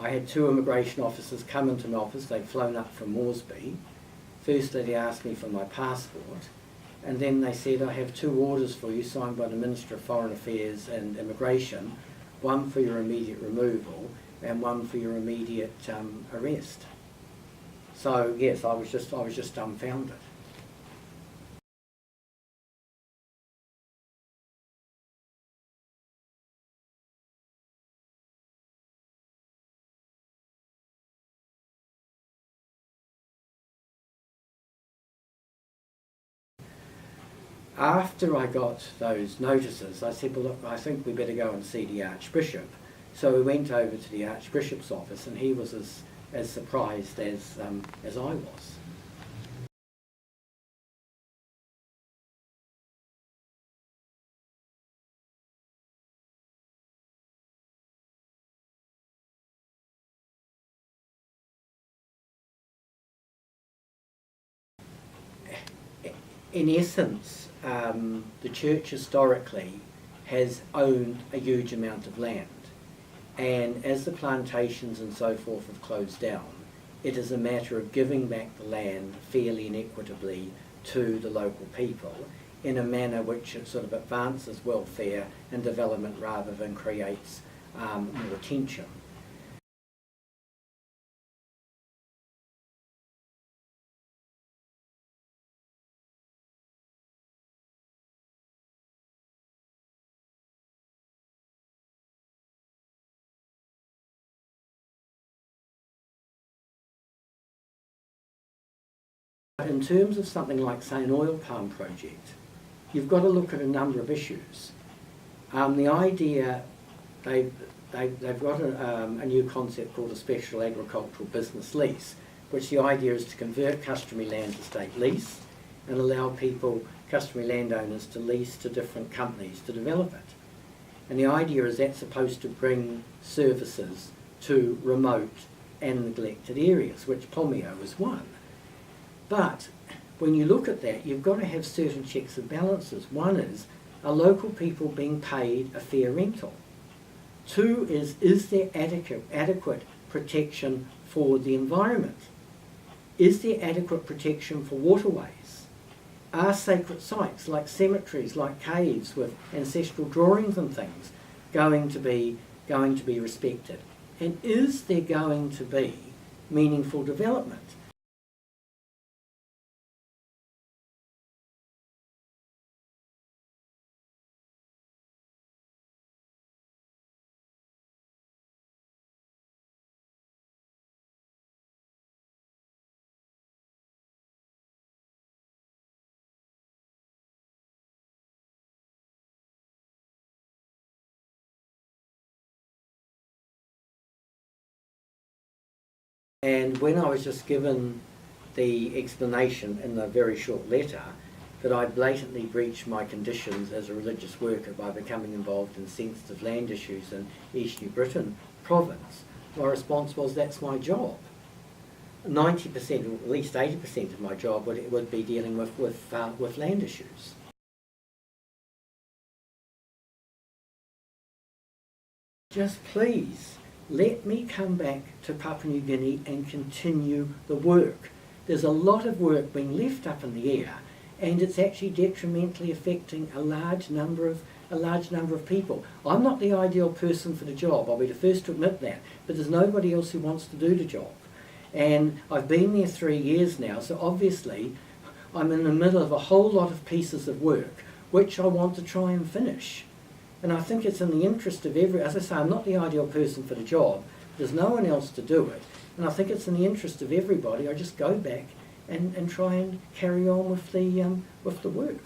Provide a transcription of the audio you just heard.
I had two immigration officers come into my office. They'd flown up from Moresby. Firstly, they asked me for my passport, and then they said, I have two orders for you signed by the Minister of Foreign Affairs and Immigration, one for your immediate removal and one for your immediate arrest. So yes, I was just dumbfounded. After I got those notices, I said, well, look, I think we better go and see the Archbishop. So we went over to the Archbishop's office, and he was as surprised as I was. In essence, the church historically has owned a huge amount of land, and as the plantations and so forth have closed down, it is a matter of giving back the land fairly and equitably to the local people in a manner which sort of advances welfare and development rather than creates more tension. In terms of something like, say, an oil palm project, you've got to look at a number of issues. The idea, they've got a new concept called a special agricultural business lease, which the idea is to convert customary land to state lease and allow people, customary landowners, to lease to different companies to develop it. And the idea is that's supposed to bring services to remote and neglected areas, which Pomio is one. But when you look at that, you've got to have certain checks and balances. One is, are local people being paid a fair rental? Two is there adequate protection for the environment? Is there adequate protection for waterways? Are sacred sites like cemeteries, like caves with ancestral drawings and things going to be respected? And is there going to be meaningful development? And when I was just given the explanation in the very short letter that I blatantly breached my conditions as a religious worker by becoming involved in sensitive land issues in East New Britain province, my response was, that's my job. 90% or at least 80% of my job would be dealing with land issues. Just please, let me come back to Papua New Guinea and continue the work. There's a lot of work being left up in the air, and it's actually detrimentally affecting a large number of people. I'm not the ideal person for the job, I'll be the first to admit that, but there's nobody else who wants to do the job. And I've been there 3 years now, so obviously I'm in the middle of a whole lot of pieces of work which I want to try and finish. And I think it's in the interest of as I say, I'm not the ideal person for the job. There's no one else to do it. And I think it's in the interest of everybody. I just go back and try and carry on with the work.